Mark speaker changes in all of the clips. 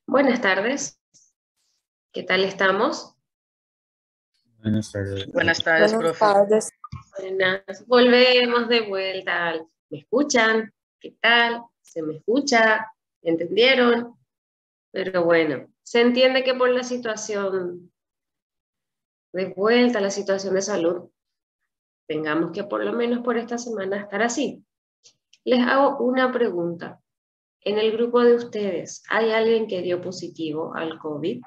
Speaker 1: Buenas tardes, ¿qué tal estamos?
Speaker 2: Buenas tardes.
Speaker 3: Buenas tardes,
Speaker 4: Buenas
Speaker 3: profe.
Speaker 4: tardes.
Speaker 1: Buenas, volvemos de vuelta. ¿Me escuchan? ¿Qué tal? ¿Se me escucha? ¿Entendieron? Pero bueno, se entiende que por la situación de vuelta, la situación de salud, tengamos que por lo menos por esta semana estar así. Les hago una pregunta. En el grupo de ustedes, ¿hay alguien que dio positivo al COVID?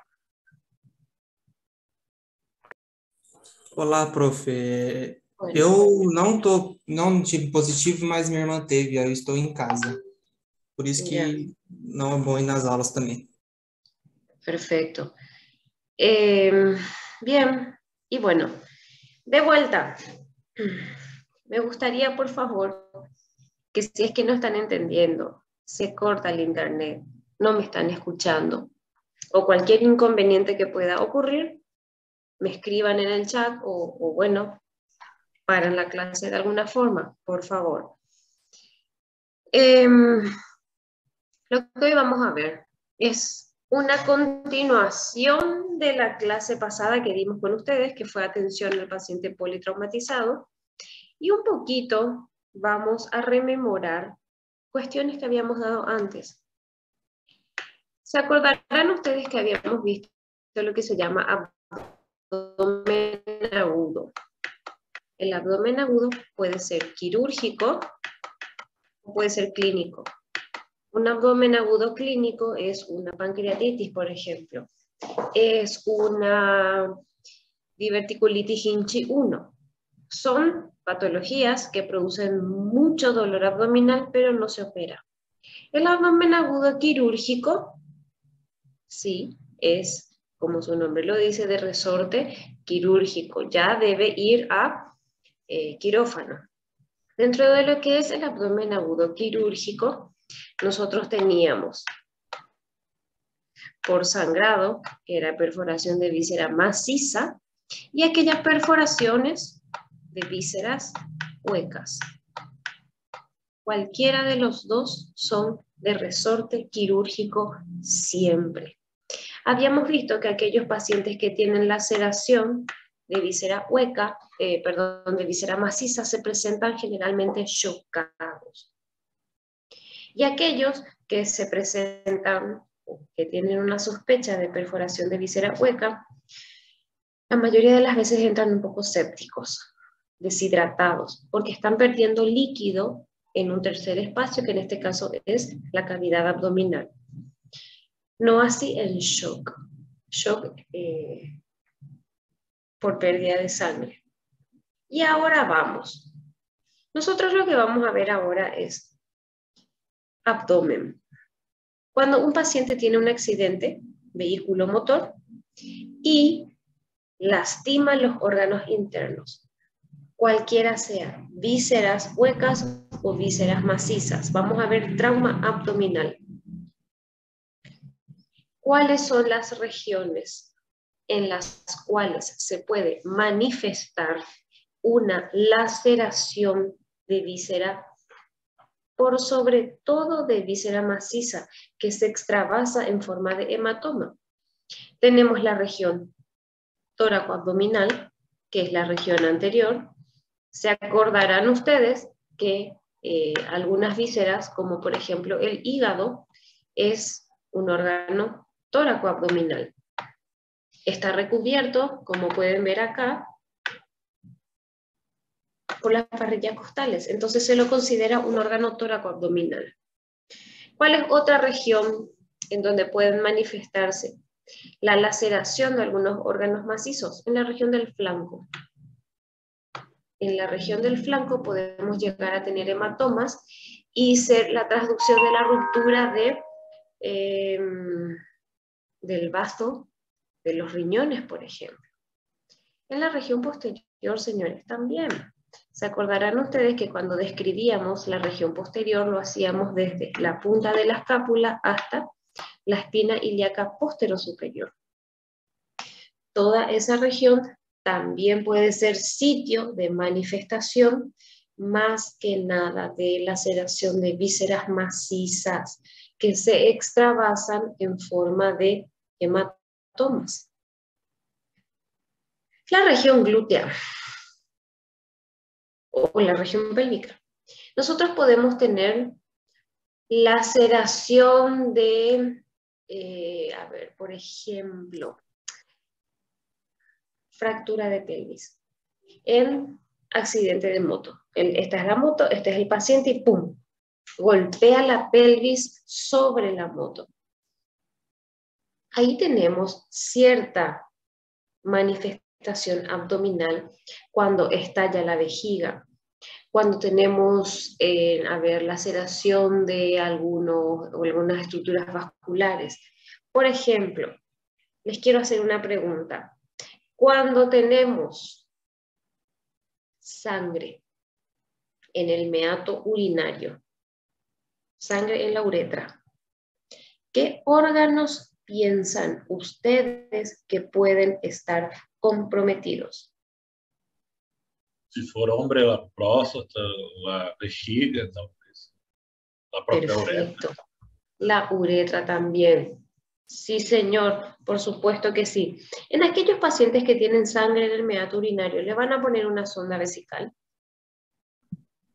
Speaker 5: Olá, prof.
Speaker 1: Bueno,
Speaker 5: Eu não tive positivo, mas minha irmã teve, aí eu estou em casa. Por isso
Speaker 1: ya,
Speaker 5: que não é bom ir nas aulas também.
Speaker 1: perfecto. Bien, y bueno, de vuelta. Me gustaría, por favor, que si es que no están entendiendo, se corta el internet, no me están escuchando, o cualquier inconveniente que pueda ocurrir, me escriban en el chat o bueno, paran la clase de alguna forma, por favor. Lo que hoy vamos a ver es una continuación de la clase pasada que dimos con ustedes, que fue atención al paciente politraumatizado, y un poquito vamos a rememorar cuestiones que habíamos dado antes. ¿Se acordarán ustedes que habíamos visto lo que se llama abdomen agudo? El abdomen agudo puede ser quirúrgico o puede ser clínico. Un abdomen agudo clínico es una pancreatitis, por ejemplo. Es una diverticulitis Hinchi 1. Son patologías que producen mucho dolor abdominal, pero no se opera. El abdomen agudo quirúrgico, sí, es, como su nombre lo dice, de resorte quirúrgico. Ya debe ir a quirófano. Dentro de lo que es el abdomen agudo quirúrgico, nosotros teníamos por sangrado, que era perforación de víscera maciza, y aquellas perforaciones de vísceras huecas. Cualquiera de los dos son de resorte quirúrgico siempre. Habíamos visto que aquellos pacientes que tienen laceración de víscera hueca, de víscera maciza, se presentan generalmente chocados. Y aquellos que se presentan, que tienen una sospecha de perforación de víscera hueca, la mayoría de las veces entran un poco sépticos, deshidratados, porque están perdiendo líquido en un tercer espacio, que en este caso es la cavidad abdominal. No así el shock por pérdida de sangre. Y ahora vamos. Nosotros lo que vamos a ver ahora es abdomen. Cuando un paciente tiene un accidente vehículo-motor y lastima los órganos internos, cualquiera sea, vísceras huecas o vísceras macizas. Vamos a ver trauma abdominal. ¿Cuáles son las regiones en las cuales se puede manifestar una laceración de víscera, por sobre todo de víscera maciza, que se extravasa en forma de hematoma? Tenemos la región tóraco-abdominal, que es la región anterior. Se acordarán ustedes que algunas vísceras, como por ejemplo el hígado, es un órgano tóraco-abdominal. Está recubierto, como pueden ver acá, por las parrillas costales. Entonces se lo considera un órgano tóraco-abdominal. ¿Cuál es otra región en donde pueden manifestarse la laceración de algunos órganos macizos? En la región del flanco. En la región del flanco podemos llegar a tener hematomas y ser la transducción de la ruptura del vaso de los riñones, por ejemplo. En la región posterior, señores, también. Se acordarán ustedes que cuando describíamos la región posterior lo hacíamos desde la punta de la escápula hasta la espina ilíaca posterosuperior. Toda esa región también puede ser sitio de manifestación, más que nada de laceración de vísceras macizas. que se extravasan en forma de hematomas. La región glútea o la región pélvica. Nosotros podemos tener laceración de, por ejemplo, fractura de pelvis en accidente de moto. Esta es la moto, este es el paciente y ¡pum! Golpea la pelvis sobre la moto. Ahí tenemos cierta manifestación abdominal cuando estalla la vejiga, cuando tenemos, laceración de algunas estructuras vasculares. Por ejemplo, les quiero hacer una pregunta. Cuando tenemos sangre en el meato urinario, sangre en la uretra, ¿qué órganos piensan ustedes que pueden estar comprometidos?
Speaker 2: Se for hombre, la próstata, la vejiga, talvez. La propia uretra.
Speaker 1: Perfecto. La uretra también. Sí, señor, por supuesto que sí. En aquellos pacientes que tienen sangre en el meato urinario, ¿le van a poner una sonda vesical?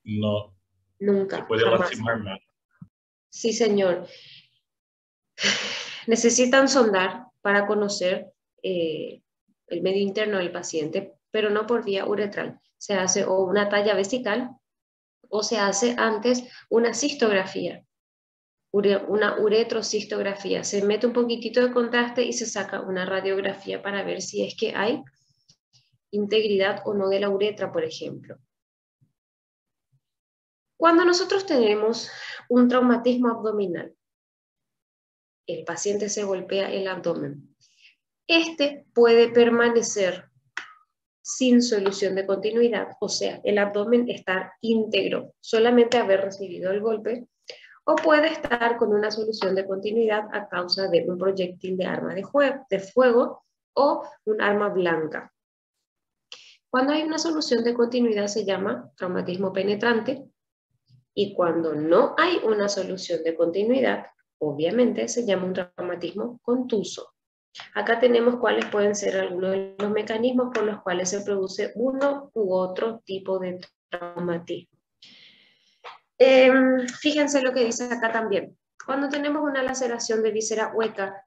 Speaker 2: No, se
Speaker 1: Nunca,
Speaker 2: puede
Speaker 1: jamás.
Speaker 2: lastimar más.
Speaker 1: Sí, señor. Necesitan sondar para conocer el medio interno del paciente, pero no por vía uretral. Se hace o una talla vesical o se hace antes una cistografía, una uretrocistografía. Se mete un poquitito de contraste y se saca una radiografía para ver si es que hay integridad o no de la uretra, por ejemplo. Cuando nosotros tenemos un traumatismo abdominal, el paciente se golpea el abdomen. Este puede permanecer sin solución de continuidad, o sea, el abdomen estar íntegro, solamente haber recibido el golpe, o puede estar con una solución de continuidad a causa de un proyectil de arma de fuego o un arma blanca. Cuando hay una solución de continuidad se llama traumatismo penetrante, y cuando no hay una solución de continuidad, obviamente se llama un traumatismo contuso. Acá tenemos cuáles pueden ser algunos de los mecanismos por los cuales se produce uno u otro tipo de traumatismo. Fíjense lo que dice acá también. Cuando tenemos una laceración de víscera hueca,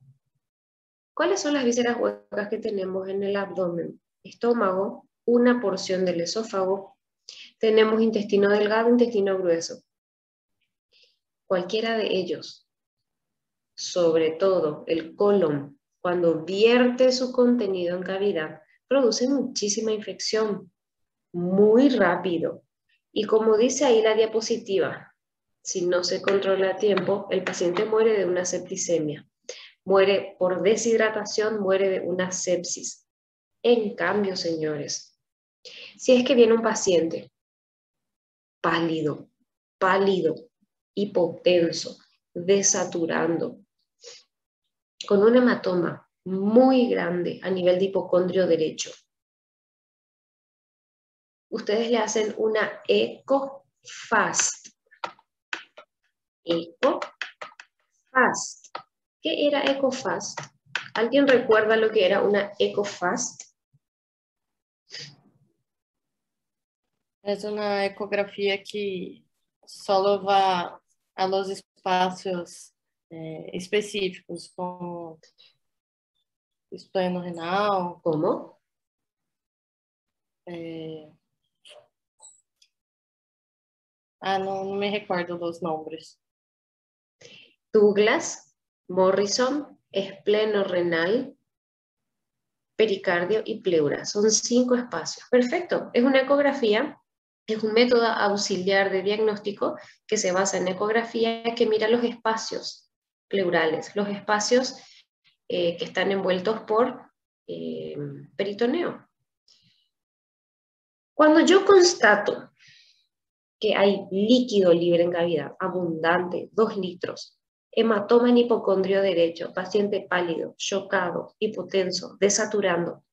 Speaker 1: ¿cuáles son las vísceras huecas que tenemos en el abdomen? Estómago, una porción del esófago, tenemos intestino delgado, intestino grueso. Cualquiera de ellos, sobre todo el colon, cuando vierte su contenido en cavidad, produce muchísima infección, muy rápido. Y como dice ahí la diapositiva, si no se controla a tiempo, el paciente muere de una septicemia. Muere por deshidratación, muere de una sepsis. En cambio, señores, si es que viene un paciente pálido, hipotenso, desaturando, con un hematoma muy grande a nivel de hipocondrio derecho, ustedes le hacen una ECOFAST. ECOFAST. ¿Qué era ECOFAST? ¿Alguien recuerda lo que era una ECOFAST?
Speaker 3: Es una ecografía que solo va a los espacios específicos, como espleno renal.
Speaker 1: ¿Cómo?
Speaker 3: No me recuerdo los nombres.
Speaker 1: Douglas, Morrison, espleno renal, pericardio y pleura. Son 5 espacios. Perfecto. Es una ecografía, es un método auxiliar de diagnóstico que se basa en ecografía que mira los espacios pleurales, los espacios que están envueltos por peritoneo. Cuando yo constato que hay líquido libre en cavidad, abundante, 2 litros, hematoma en hipocondrio derecho, paciente pálido, chocado, hipotenso, desaturando,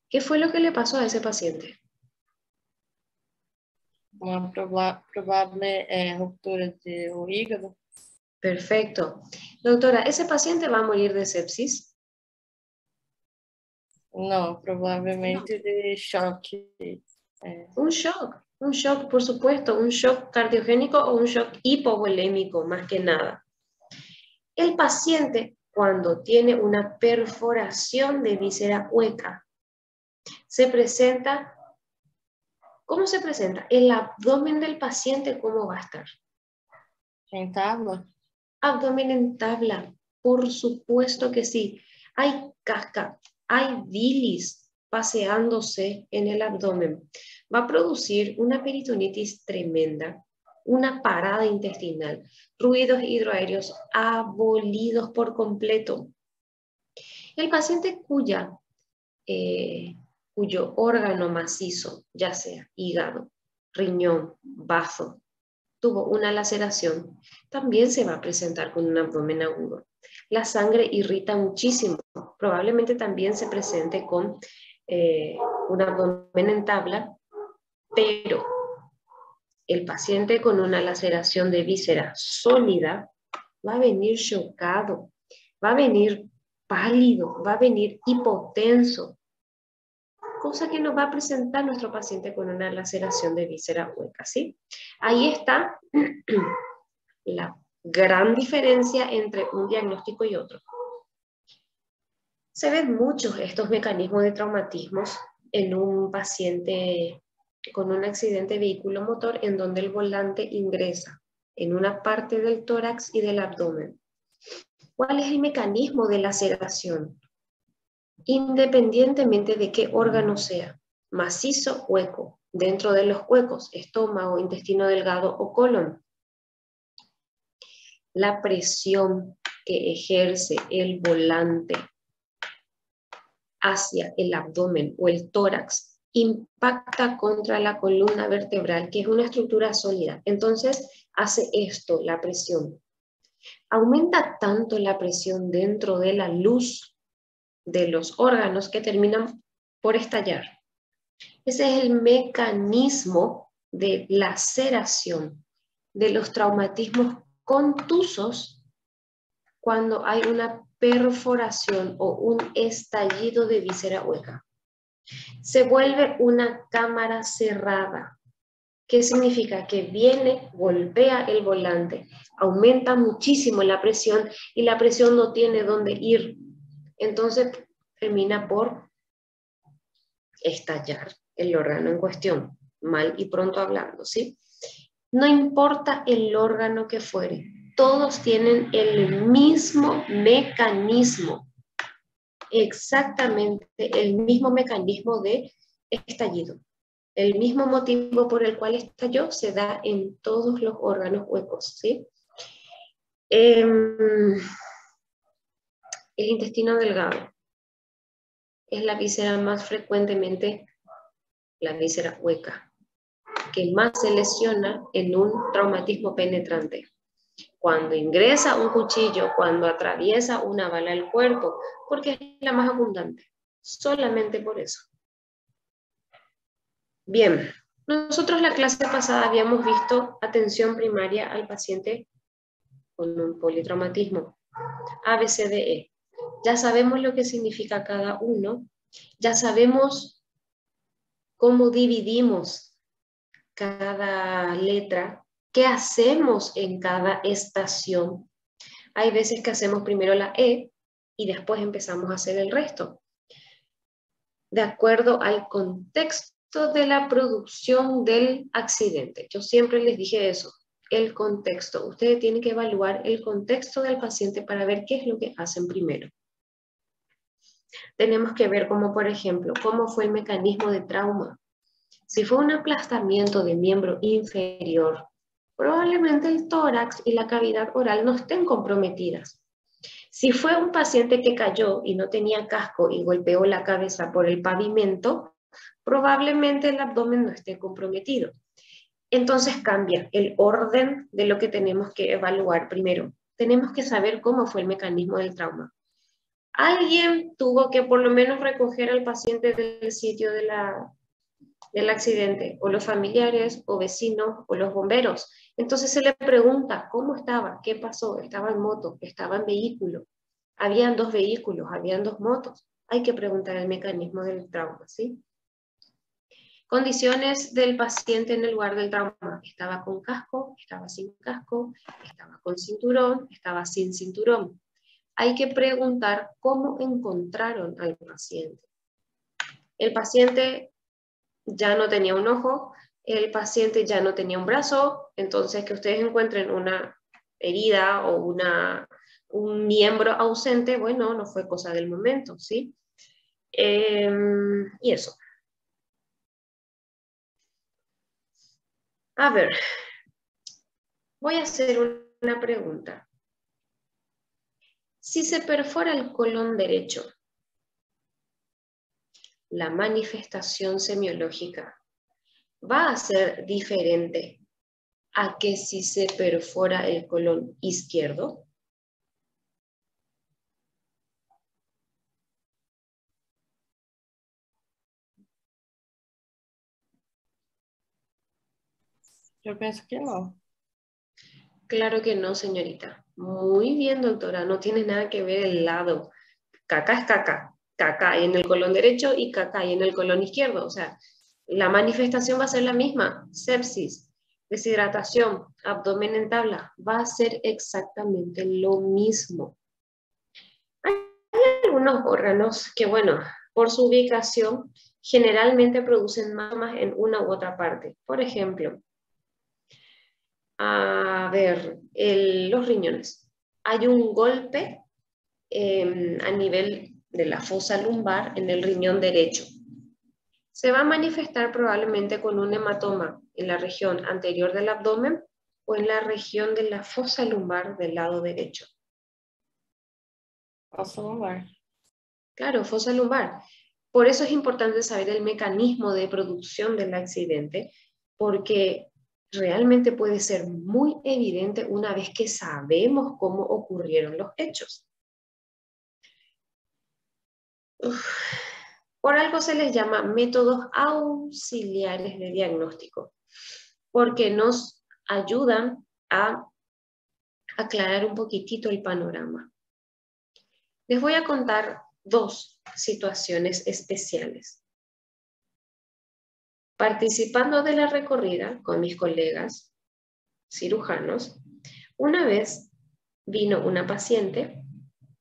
Speaker 1: ¿qué fue lo que le pasó a ese paciente?
Speaker 3: Uma provável ruptura do hígado.
Speaker 1: Perfecto. Doctora, ¿ese paciente va a morir de sepsis?
Speaker 3: No, probablemente de choque.
Speaker 1: Un shock, por supuesto, un shock cardiogénico o un shock hipovolémico, más que nada. El paciente, cuando tiene una perforación de víscera hueca, se presenta, ¿cómo se presenta? El abdomen del paciente, ¿cómo va a estar?
Speaker 3: En tabla.
Speaker 1: Abdomen en tabla, por supuesto que sí. Hay casca, hay bilis paseándose en el abdomen. Va a producir una peritonitis tremenda, una parada intestinal, ruidos hidroaéreos abolidos por completo. El paciente cuyo órgano macizo, ya sea hígado, riñón, bazo, tuvo una laceración, también se va a presentar con un abdomen agudo. La sangre irrita muchísimo, probablemente también se presente con un abdomen en tabla, pero el paciente con una laceración de víscera sólida va a venir chocado, va a venir pálido, va a venir hipotenso, cosa que nos va a presentar nuestro paciente con una laceración de víscera hueca, ¿sí? Ahí está la gran diferencia entre un diagnóstico y otro. Se ven muchos estos mecanismos de traumatismos en un paciente con un accidente vehiculomotor en donde el volante ingresa en una parte del tórax y del abdomen. ¿Cuál es el mecanismo de laceración? Independientemente de qué órgano sea, macizo, hueco, dentro de los huecos, estómago, intestino delgado o colon. La presión que ejerce el volante hacia el abdomen o el tórax impacta contra la columna vertebral, que es una estructura sólida. Entonces hace esto, la presión. Aumenta tanto la presión dentro de la luz de los órganos que terminan por estallar. Ese es el mecanismo de laceración de los traumatismos contusos cuando hay una perforación o un estallido de víscera hueca. Se vuelve una cámara cerrada. ¿Qué significa? Que viene, golpea el volante, aumenta muchísimo la presión y la presión no tiene dónde ir. Entonces termina por estallar el órgano en cuestión, mal y pronto hablando, ¿sí? No importa el órgano que fuere, todos tienen el mismo mecanismo, exactamente el mismo mecanismo de estallido. El mismo motivo por el cual estalló se da en todos los órganos huecos, ¿sí? El intestino delgado es la víscera más frecuentemente, la víscera hueca, que más se lesiona en un traumatismo penetrante. Cuando ingresa un cuchillo, cuando atraviesa una bala al cuerpo, porque es la más abundante, solamente por eso. Bien, nosotros la clase pasada habíamos visto atención primaria al paciente con un politraumatismo, ABCDE. Ya sabemos lo que significa cada uno, ya sabemos cómo dividimos cada letra, qué hacemos en cada estación. Hay veces que hacemos primero la E y después empezamos a hacer el resto, de acuerdo al contexto de la producción del accidente. Yo siempre les dije eso, el contexto. Ustedes tienen que evaluar el contexto del paciente para ver qué es lo que hacen primero. Tenemos que ver como, por ejemplo, cómo fue el mecanismo de trauma. Si fue un aplastamiento de miembro inferior, probablemente el tórax y la cavidad oral no estén comprometidas. Si fue un paciente que cayó y no tenía casco y golpeó la cabeza por el pavimento, probablemente el abdomen no esté comprometido. Entonces cambia el orden de lo que tenemos que evaluar primero. Tenemos que saber cómo fue el mecanismo del trauma. Alguien tuvo que por lo menos recoger al paciente del sitio de la del accidente, o los familiares, o vecinos, o los bomberos. Entonces se le pregunta cómo estaba, qué pasó, estaba en moto, estaba en vehículo, habían 2 vehículos, habían 2 motos. Hay que preguntar el mecanismo del trauma, ¿sí? Condiciones del paciente en el lugar del trauma. Estaba con casco, estaba sin casco, estaba con cinturón, estaba sin cinturón. Hay que preguntar cómo encontraron al paciente. El paciente ya no tenía un ojo, el paciente ya no tenía un brazo, entonces que ustedes encuentren una herida o un miembro ausente, bueno, no fue cosa del momento, ¿sí? Y eso. A ver, voy a hacer una pregunta. Si se perfora el colon derecho, la manifestación semiológica va a ser diferente a que si se perfora el colon izquierdo.
Speaker 3: Eu penso que não.
Speaker 1: Claro que no, señorita. Muy bien, doctora. No tiene nada que ver el lado. Caca es caca. Caca hay en el colon derecho y caca hay en el colon izquierdo. O sea, la manifestación va a ser la misma. Sepsis, deshidratación, abdomen en tabla. Va a ser exactamente lo mismo. Hay algunos órganos que, bueno, por su ubicación, generalmente producen más en una u otra parte. Por ejemplo, a ver, los riñones. Hay un golpe a nivel de la fosa lumbar en el riñón derecho. Se va a manifestar probablemente con un hematoma en la región anterior del abdomen o en la región de la fosa lumbar del lado derecho.
Speaker 3: Fossa lumbar.
Speaker 1: Claro, fosa lumbar. Por eso es importante saber el mecanismo de producción del accidente, porque realmente puede ser muy evidente una vez que sabemos cómo ocurrieron los hechos. Por algo se les llama métodos auxiliares de diagnóstico, porque nos ayudan a aclarar un poquitito el panorama. Les voy a contar 2 situaciones especiales. Participando de la recorrida con mis colegas cirujanos, una vez vino una paciente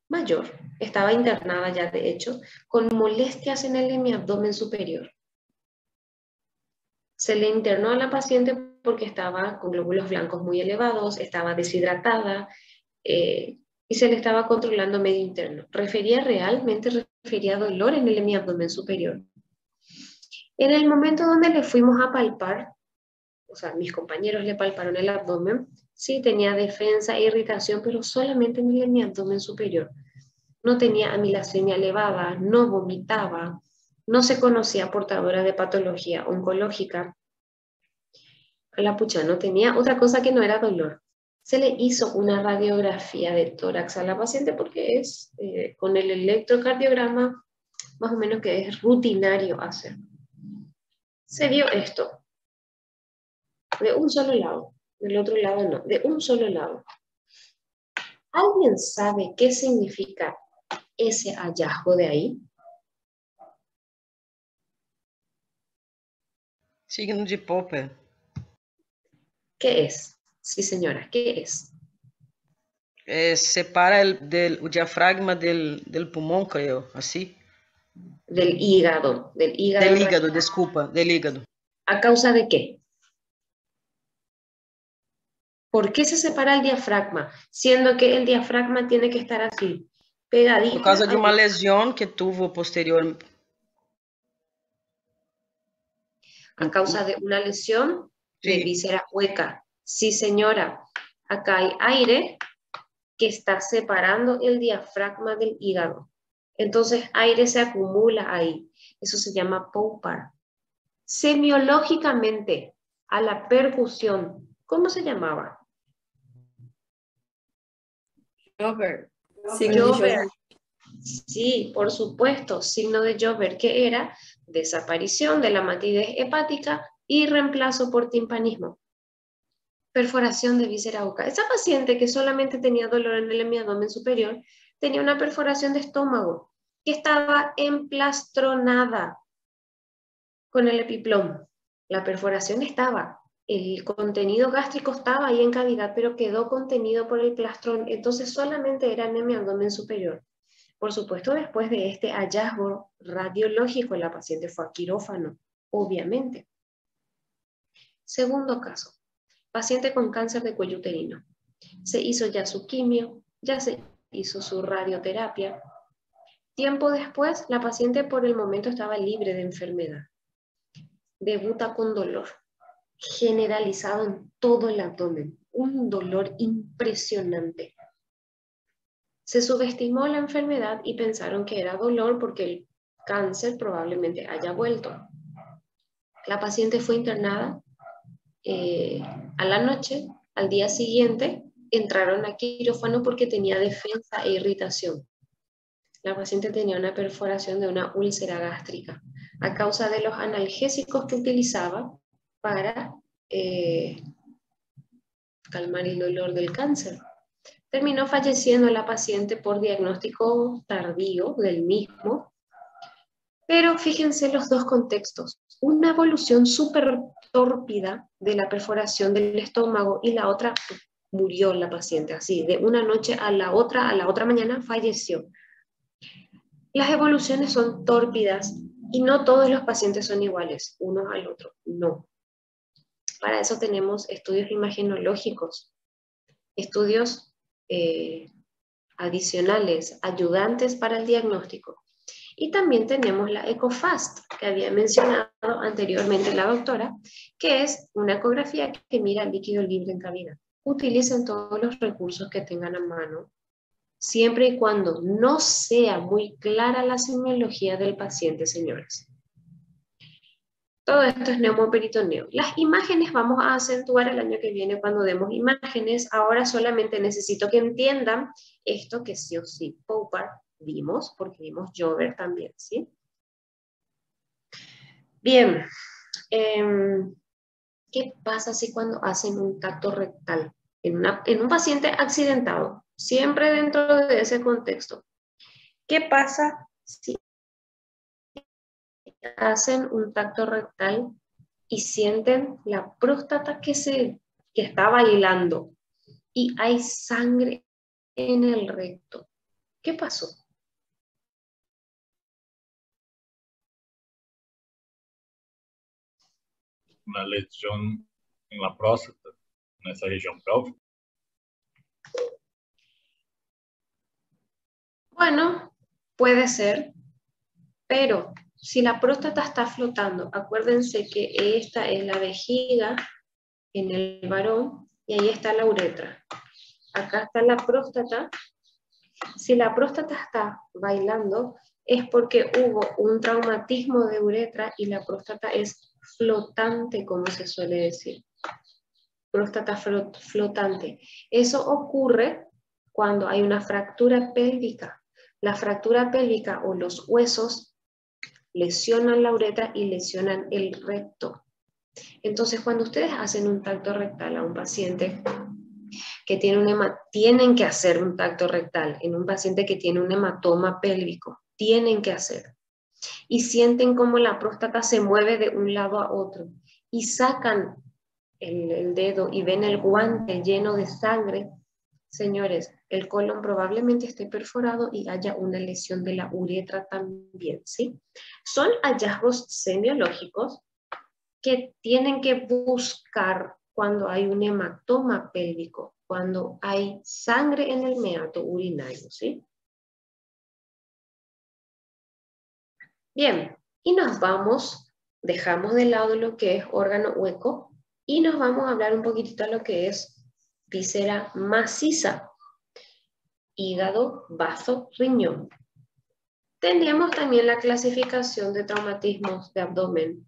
Speaker 1: mayor, estaba internada ya de hecho, con molestias en el hemiabdomen superior. Se le internó a la paciente porque estaba con glóbulos blancos muy elevados, estaba deshidratada y se le estaba controlando medio interno. Realmente refería dolor en el hemiabdomen superior. En el momento donde le fuimos a palpar, o sea, mis compañeros le palparon el abdomen, sí tenía defensa e irritación, pero solamente en mi abdomen superior. No tenía amilasemia elevada, no vomitaba, no se conocía portadora de patología oncológica. A la pucha, no tenía otra cosa que no era dolor. Se le hizo una radiografía de tórax a la paciente porque es con el electrocardiograma más o menos que es rutinario hacer. Se vio esto, de un solo lado, del otro lado no, de un solo lado. ¿Alguien sabe qué significa ese hallazgo de ahí?
Speaker 4: Signo de Popper.
Speaker 1: ¿Qué es? Sí, señora, ¿qué es?
Speaker 4: Separa o diafragma del pulmão, creo, así.
Speaker 1: Del hígado.
Speaker 4: Del hígado, disculpa, del hígado.
Speaker 1: ¿A causa de qué? ¿Por qué se separa el diafragma? Siendo que el diafragma tiene que estar así, pegadito.
Speaker 4: Por causa de uma lesão que tuvo posterior.
Speaker 1: A causa de una lesión de víscera hueca. Sí, señora. Acá hay aire que está separando el diafragma del hígado. Entonces, aire se acumula ahí. Eso se llama POPAR. Semiológicamente, a la percusión, ¿cómo se llamaba?
Speaker 3: Jover.
Speaker 1: Jover. Sí, por supuesto, signo de Jover, que era desaparición de la matidez hepática y reemplazo por timpanismo. Perforación de víscera oca. Esa paciente que solamente tenía dolor en el hemiabdomen superior tenía una perforación de estómago que estaba emplastronada con el epiplomo. La perforación estaba, el contenido gástrico estaba ahí en cavidad, pero quedó contenido por el plastrón, entonces solamente era en el abdomen superior. Por supuesto, después de este hallazgo radiológico, la paciente fue a quirófano, obviamente. Segundo caso, paciente con cáncer de cuello uterino. Se hizo ya su quimio, ya se hizo su radioterapia. Tiempo después, la paciente por el momento estaba libre de enfermedad. Debuta con dolor generalizado en todo el abdomen, un dolor impresionante. Se subestimó la enfermedad y pensaron que era dolor porque el cáncer probablemente haya vuelto. La paciente fue internada a la noche, al día siguiente entraron a quirófano porque tenía defensa e irritación. La paciente tenía una perforación de una úlcera gástrica a causa de los analgésicos que utilizaba para calmar el dolor del cáncer. Terminó falleciendo la paciente por diagnóstico tardío del mismo, pero fíjense los dos contextos. Una evolución súper tórpida de la perforación del estómago y la otra murió la paciente, así, de una noche a la otra mañana falleció. Las evoluciones son tórpidas y no todos los pacientes son iguales, unos al otro, no. Para eso tenemos estudios imagenológicos, estudios adicionales, ayudantes para el diagnóstico. Y también tenemos la EcoFast, que había mencionado anteriormente la doctora, que es una ecografía que mira el líquido libre en cavidad. Utilicen todos los recursos que tengan a mano, siempre y cuando no sea muy clara la semiología del paciente, señores. Todo esto es neumoperitoneo. Las imágenes vamos a acentuar el año que viene cuando demos imágenes. Ahora solamente necesito que entiendan esto que sí o sí, Poupart vimos, porque vimos Jover también, ¿sí? Bien, ¿qué pasa si cuando hacen un tacto rectal en un paciente accidentado? Siempre dentro de ese contexto. ¿Qué pasa si hacen un tacto rectal y sienten la próstata que está bailando y hay sangre en el recto? ¿Qué pasó?
Speaker 2: Una lesión en la próstata, en esa región pélvica.
Speaker 1: Bueno, puede ser, pero si la próstata está flotando, acuérdense que esta es la vejiga en el varón y ahí está la uretra. Acá está la próstata. Si la próstata está bailando, es porque hubo un traumatismo de uretra y la próstata es flotante, como se suele decir. Próstata flotante. Eso ocurre cuando hay una fractura pélvica. La fractura pélvica o los huesos lesionan la uretra y lesionan el recto. Entonces, cuando ustedes hacen un tacto rectal a un paciente que tienen que hacer un tacto rectal en un paciente que tiene un hematoma pélvico, tienen que hacer. Y sienten como la próstata se mueve de un lado a otro y sacan el dedo y ven el guante lleno de sangre. Señores, el colon probablemente esté perforado y haya una lesión de la uretra también, ¿sí? Son hallazgos semiológicos que tienen que buscar cuando hay un hematoma pélvico, cuando hay sangre en el meato urinario, ¿sí? Bien, y nos vamos, dejamos de lado lo que es órgano hueco y nos vamos a hablar un poquitito de lo que es víscera maciza, hígado, bazo, riñón. Tendríamos también la clasificación de traumatismos de abdomen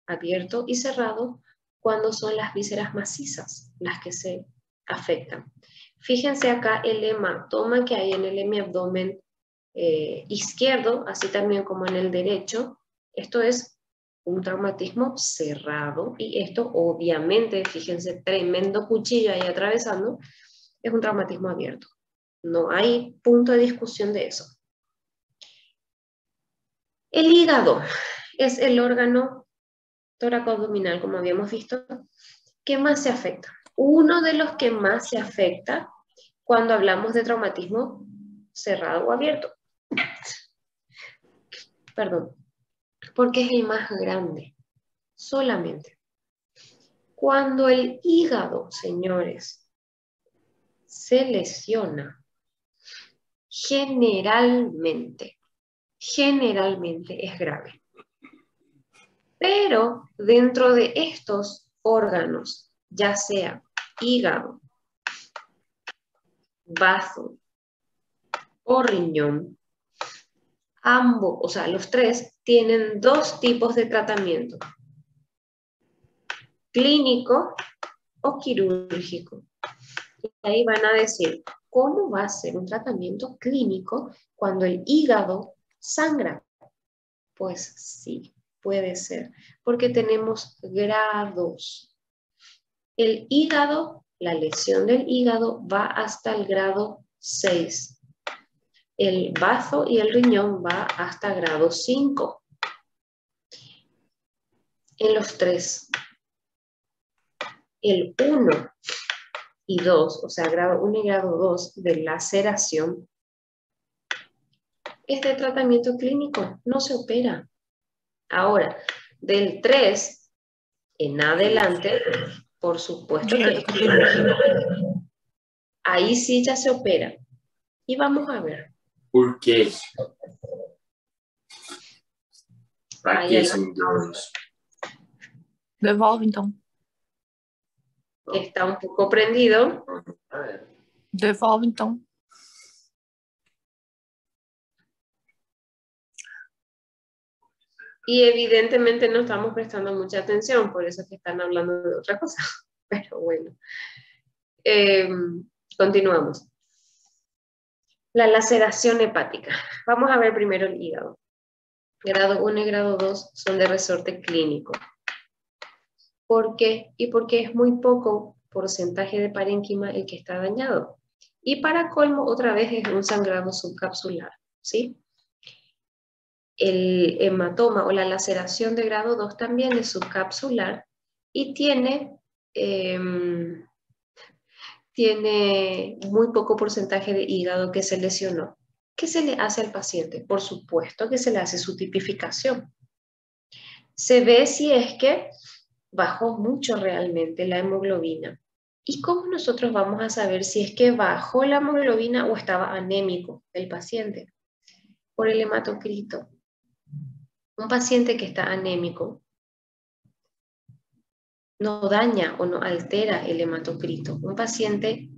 Speaker 1: abierto y cerrado cuando son las vísceras macizas las que se afectan. Fíjense acá el hematoma que hay en el hemiabdomen izquierdo, así también como en el derecho, Esto es un traumatismo cerrado y esto obviamente, fíjense, tremendo cuchillo ahí atravesando, es un traumatismo abierto. No hay punto de discusión de eso. El hígado es el órgano tóraco-abdominal, como habíamos visto, que más se afecta. Uno de los que más se afecta cuando hablamos de traumatismo cerrado o abierto. Perdón, porque es el más grande, solamente. Cuando el hígado, señores, se lesiona, generalmente es grave. Pero dentro de estos órganos, ya sea hígado, bazo o riñón, ambos, o sea, los tres, tienen dos tipos de tratamiento: clínico o quirúrgico. Y ahí van a decir, ¿cómo va a ser un tratamiento clínico cuando el hígado sangra? Pues sí, puede ser, porque tenemos grados. El hígado, la lesión del hígado va hasta el grado 6. El bazo y el riñón va hasta grado 5. En los tres, el 1 y 2, o sea, grado 1 y grado 2 de laceración, es de tratamiento clínico, no se opera. Ahora, del 3 en adelante, por supuesto que es quirúrgico. Ahí sí ya se opera. Y vamos a ver.
Speaker 6: Por quê? Pra
Speaker 1: Aí
Speaker 6: que,
Speaker 1: ela-
Speaker 6: Senhor Deus?
Speaker 3: Devolve, então.
Speaker 1: Está un poco prendido.
Speaker 3: Devolve, então.
Speaker 1: Y evidentemente no estamos prestando mucha atención, por eso es que están hablando de otra cosa. Pero bueno. Continuamos. La laceración hepática. Vamos a ver primero el hígado. Grado 1 y grado 2 son de resorte clínico. ¿Por qué? Y porque es muy poco porcentaje de parénquima el que está dañado. Y para colmo, otra vez es un sangrado subcapsular, ¿sí? El hematoma o la laceración de grado 2 también es subcapsular y tiene muy poco porcentaje de hígado que se lesionó. ¿Qué se le hace al paciente? Por supuesto que se le hace su tipificación. Se ve si es que bajó mucho realmente la hemoglobina. ¿Y cómo nosotros vamos a saber si es que bajó la hemoglobina o estaba anémico el paciente? Por el hematocrito. Un paciente que está anémico no daña o no altera el hematocrito. Un paciente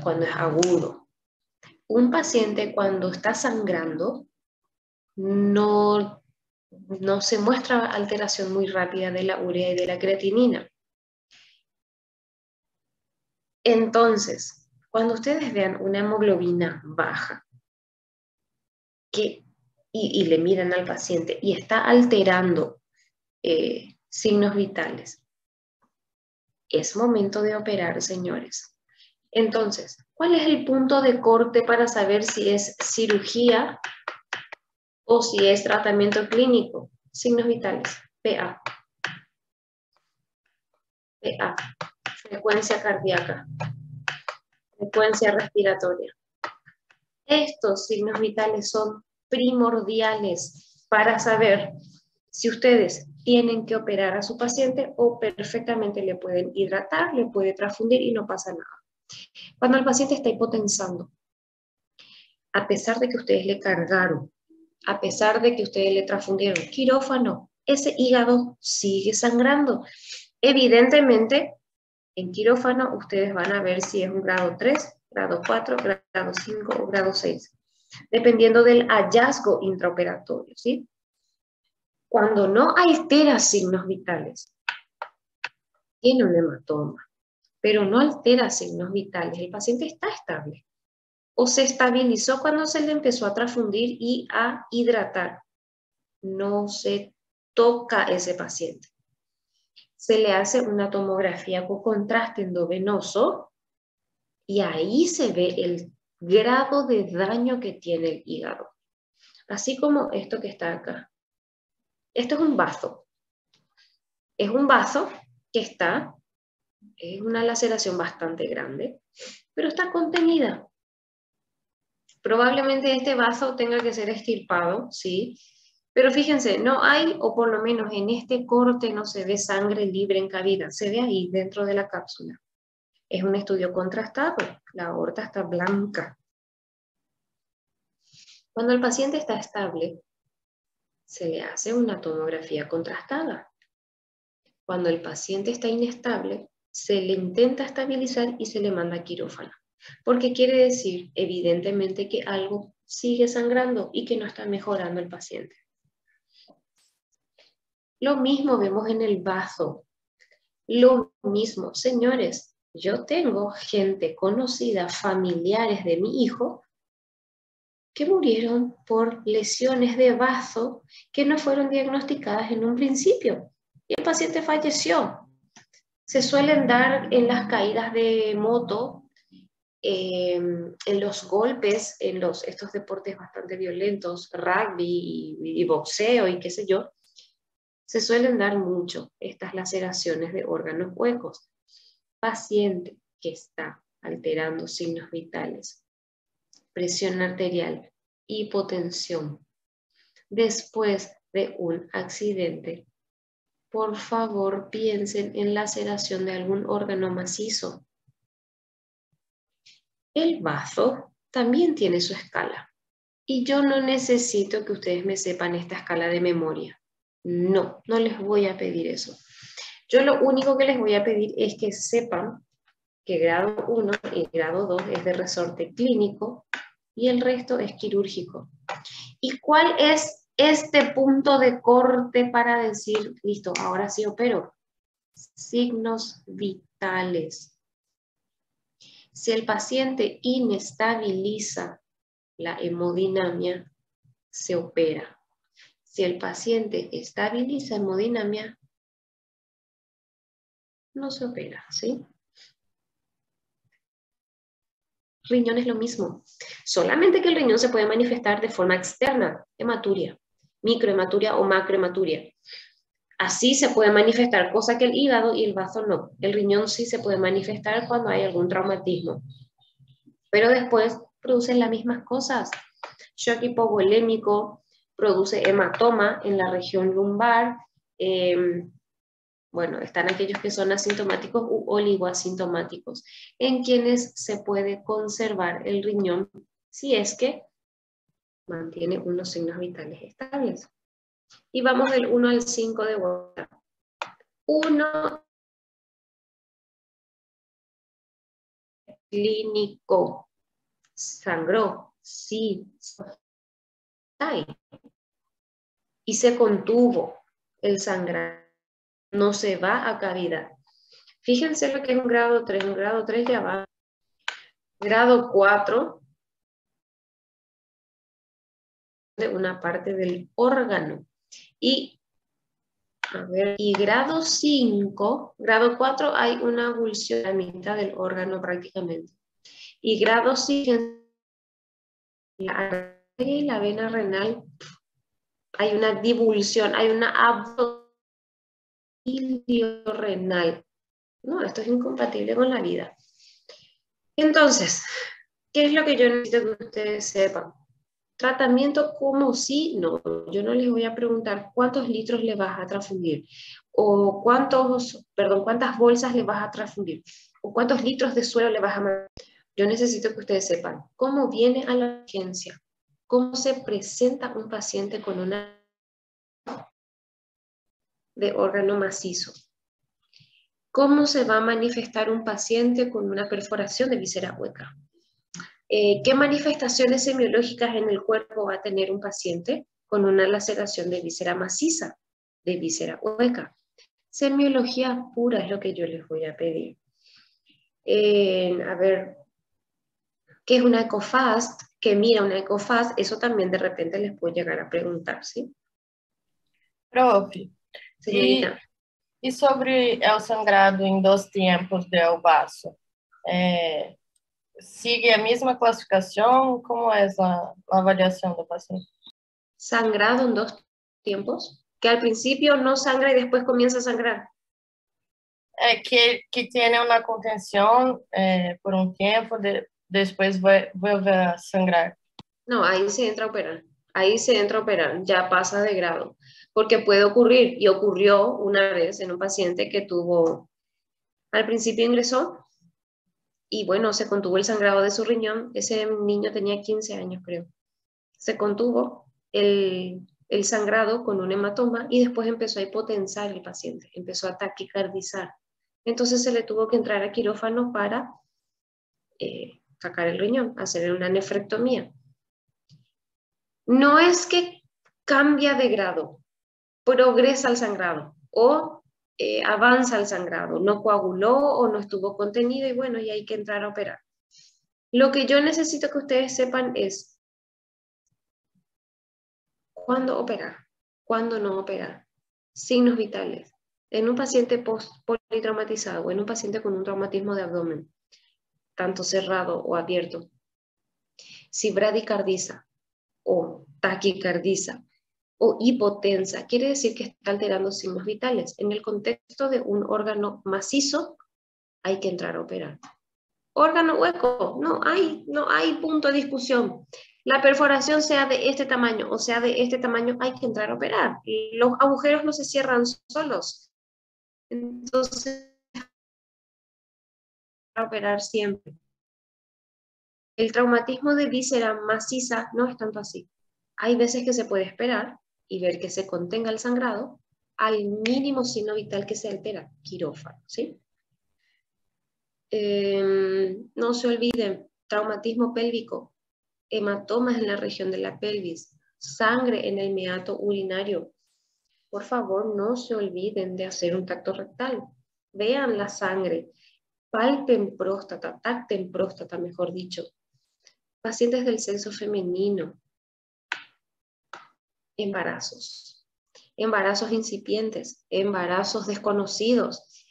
Speaker 1: cuando es agudo. Un paciente cuando está sangrando no se muestra alteración muy rápida de la urea y de la creatinina. Entonces, cuando ustedes vean una hemoglobina baja y le miran al paciente y está alterando signos vitales, es momento de operar, señores. Entonces, ¿cuál es el punto de corte para saber si es cirugía o si es tratamiento clínico? Signos vitales, PA. PA, frecuencia cardíaca, frecuencia respiratoria. Estos signos vitales son primordiales para saber si ustedes tienen que operar a su paciente o perfectamente le pueden hidratar, le puede transfundir y no pasa nada. Cuando el paciente está hipotensando, a pesar de que ustedes le cargaron, a pesar de que ustedes le transfundieron quirófano, ese hígado sigue sangrando. Evidentemente, en quirófano ustedes van a ver si es un grado 3, grado 4, grado 5 o grado 6, dependiendo del hallazgo intraoperatorio, ¿sí? Cuando no altera signos vitales, tiene un hematoma, pero no altera signos vitales, el paciente está estable. O se estabilizó cuando se le empezó a transfundir y a hidratar. no se toca ese paciente. Se le hace una tomografía con contraste endovenoso y ahí se ve el grado de daño que tiene el hígado. Así como esto que está acá. Esto es un bazo. Es un bazo que está, es una laceración bastante grande, pero está contenida. Probablemente este bazo tenga que ser extirpado, ¿sí? Pero fíjense, no hay, o por lo menos en este corte no se ve sangre libre en cabida, se ve ahí dentro de la cápsula. Es un estudio contrastado, la aorta está blanca. Cuando el paciente está estable, se le hace una tomografía contrastada. Cuando el paciente está inestable, se le intenta estabilizar y se le manda a quirófano. Porque quiere decir, evidentemente, que algo sigue sangrando y que no está mejorando el paciente. Lo mismo vemos en el bazo. Lo mismo, señores, yo tengo gente conocida, familiares de mi hijo, que murieron por lesiones de bazo que no fueron diagnosticadas en un principio. Y el paciente falleció. Se suelen dar en las caídas de moto, en los golpes, en estos deportes bastante violentos, rugby y boxeo y qué sé yo, se suelen dar mucho estas laceraciones de órganos huecos. Paciente que está alterando signos vitales, presión arterial, hipotensión, después de un accidente, por favor piensen en laceración de algún órgano macizo. El bazo también tiene su escala. Y yo no necesito que ustedes me sepan esta escala de memoria. No, no les voy a pedir eso. Yo lo único que les voy a pedir es que sepan que grado 1 y grado 2 es de resorte clínico y el resto es quirúrgico. ¿Y cuál es este punto de corte para decir, listo, ahora sí opero? Signos vitales. Si el paciente inestabiliza la hemodinamia, se opera. Si el paciente estabiliza hemodinamia, no se opera, ¿sí? Riñón es lo mismo. Solamente que el riñón se puede manifestar de forma externa, hematuria, microhematuria o macrohematuria. Así se puede manifestar, cosa que el hígado y el bazo no. El riñón sí se puede manifestar cuando hay algún traumatismo. Pero después producen las mismas cosas. Shock hipovolémico, produce hematoma en la región lumbar. Bueno, están aquellos que son asintomáticos u oligoasintomáticos, en quienes se puede conservar el riñón si es que mantiene unos signos vitales estables. Y vamos del 1 al 5 de vuelta. 1, clínico. Sangró, sí. Ay. Y se contuvo el sangrado. No se va a cavidad. Fíjense lo que es un grado 3. Un grado 3 ya va. Grado 4. De una parte del órgano. Y grado 5, grado 4 hay una avulsión a la mitad del órgano prácticamente. Y grado 5, la vena renal, hay una divulsión, hay una abdominio renal. No, esto es incompatible con la vida. Entonces, ¿qué es lo que yo necesito que ustedes sepan? Tratamiento como si, no, yo no les voy a preguntar cuántos litros le vas a transfundir, o cuántas bolsas le vas a transfundir, o cuántos litros de suero le vas a mandar. Yo necesito que ustedes sepan cómo viene a la urgencia, cómo se presenta un paciente con una de órgano macizo, cómo se va a manifestar un paciente con una perforación de víscera hueca. ¿Qué manifestaciones semiológicas en el cuerpo va a tener un paciente con una laceración de víscera maciza, de víscera hueca? Semiología pura es lo que yo les voy a pedir. A ver, ¿qué es una ECOFAST? ¿Qué mira una ECOFAST? Eso también de repente les puede llegar a preguntar, ¿sí?
Speaker 7: Prof,
Speaker 1: Señorita.
Speaker 7: e sobre o sangrado em 2 tempos del baço? ¿Sigue a mesma classificação? Como é a avaliação do paciente?
Speaker 1: Sangrado en 2 tiempos, que al principio no sangra y después comienza a sangrar.
Speaker 7: Que tiene una contención por un tiempo, después vuelve a sangrar.
Speaker 1: No, ahí se entra a operar. Ahí se entra a operar, ya pasa de grado. Porque puede ocurrir, y ocurrió una vez en un paciente que tuvo, al principio ingresó, y bueno, se contuvo el sangrado de su riñón. Ese niño tenía 15 años, creo. Se contuvo el sangrado con un hematoma y después empezó a hipotensar el paciente, empezó a taquicardizar. Entonces se le tuvo que entrar a quirófano para sacar el riñón, hacer una nefrectomía. No es que cambia de grado, progresa el sangrado o avanza el sangrado, no coaguló o no estuvo contenido y bueno, y hay que entrar a operar. Lo que yo necesito que ustedes sepan es cuándo operar, cuándo no operar, signos vitales. En un paciente politraumatizado o en un paciente con un traumatismo de abdomen, tanto cerrado o abierto, si bradicardiza o taquicardiza o hipotensa, quiere decir que está alterando signos vitales. En el contexto de un órgano macizo, hay que entrar a operar. Órgano hueco, no hay punto de discusión. La perforación sea de este tamaño o sea de este tamaño, hay que entrar a operar. Los agujeros no se cierran solos. Entonces, a operar siempre. El traumatismo de víscera maciza no es tanto así. Hay veces que se puede esperar y ver que se contenga el sangrado al mínimo signo vital que se altera, quirófano, ¿sí? No se olviden, traumatismo pélvico, hematomas en la región de la pelvis, sangre en el meato urinario. Por favor, no se olviden de hacer un tacto rectal. Vean la sangre, palpen próstata, tacten próstata, mejor dicho. Pacientes del sexo femenino, embarazos incipientes, embarazos desconocidos.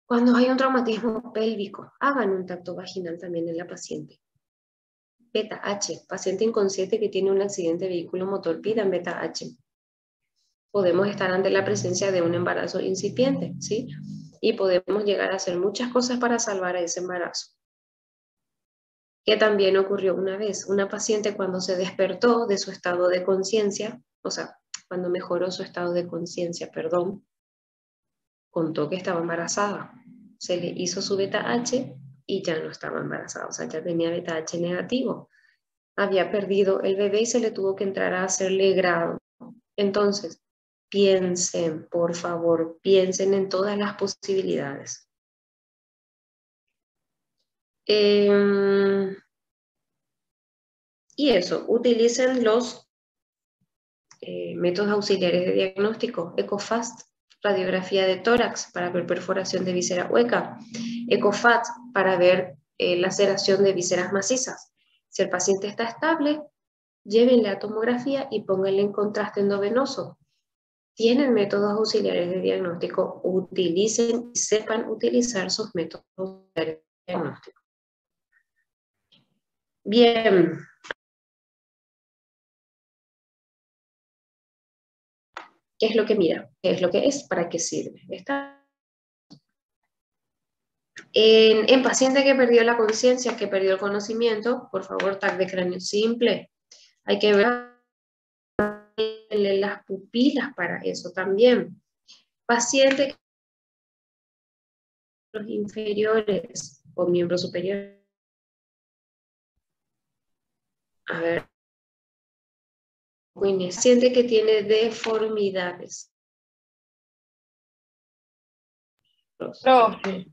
Speaker 1: Cuando hay un traumatismo pélvico, hagan un tacto vaginal también en la paciente. Beta H, paciente inconsciente que tiene un accidente vehículo motor, pidan beta H. Podemos estar ante la presencia de un embarazo incipiente, ¿sí? Y podemos llegar a hacer muchas cosas para salvar a ese embarazo. Que también ocurrió una vez, una paciente cuando se despertó de su estado de conciencia, o sea, cuando mejoró su estado de conciencia, perdón, contó que estaba embarazada. Se le hizo su beta H y ya no estaba embarazada, o sea, ya tenía beta H negativo. Había perdido el bebé y se le tuvo que entrar a hacerle grado. Entonces, piensen, por favor, piensen en todas las posibilidades. Y eso, utilicen los métodos auxiliares de diagnóstico, ECOFAST, radiografía de tórax para ver perforación de víscera hueca, ECOFAT para ver laceración de vísceras macizas. Si el paciente está estable, llévenle a tomografía y pónganle en contraste endovenoso. Tienen métodos auxiliares de diagnóstico, utilicen y sepan utilizar sus métodos auxiliares de diagnóstico. Bien. ¿Qué es lo que mira? ¿Qué es lo que es? ¿Para qué sirve? En paciente que perdió la conciencia, que perdió el conocimiento, por favor, TAC de cráneo simple. Hay que ver las pupilas para eso también. Paciente los inferiores o miembros superiores. A ver. Paciente que tiene deformidades.
Speaker 7: Profe,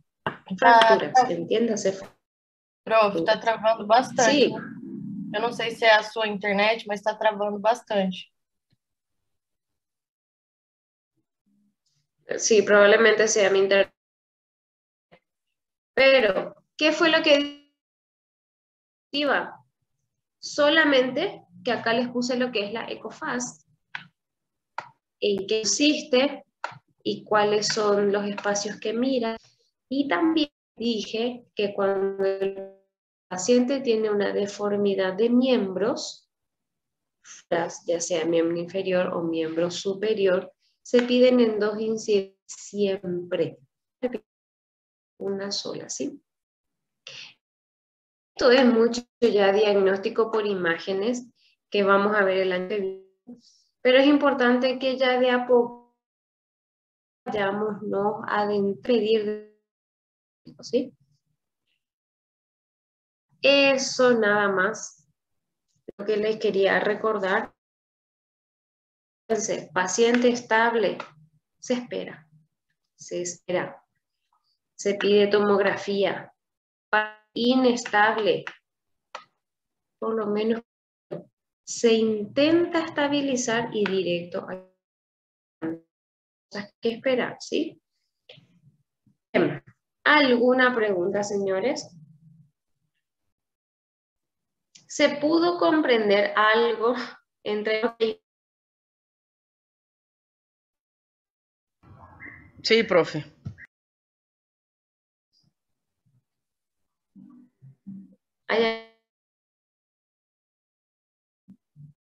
Speaker 1: Fracturas, entiéndase.
Speaker 7: Prof, está travando bastante.
Speaker 1: Sí.
Speaker 7: Eu não sei se é a sua internet, mas está travando bastante.
Speaker 1: Sí, probablemente sea mi internet. Pero, ¿qué fue lo que iba? Solamente que acá les puse lo que es la ECOFAST. en qué consiste y cuáles son los espacios que mira. Y también dije que cuando el paciente tiene una deformidad de miembros, ya sea miembro inferior o miembro superior, se piden en 2 incidencias siempre. Una sola, ¿sí? Esto es mucho ya diagnóstico por imágenes que vamos a ver el año que viene. Pero es importante que ya de a poco vayámonos a pedir, ¿sí? Eso nada más lo que les quería recordar. Entonces, paciente estable, se espera, se pide tomografía. Inestable, por lo menos se intenta estabilizar y directo a que esperar, ¿sí? Bien. ¿Alguna pregunta, señores? ¿Se pudo comprender algo entre...
Speaker 4: Sí, profe.
Speaker 1: ¿Hay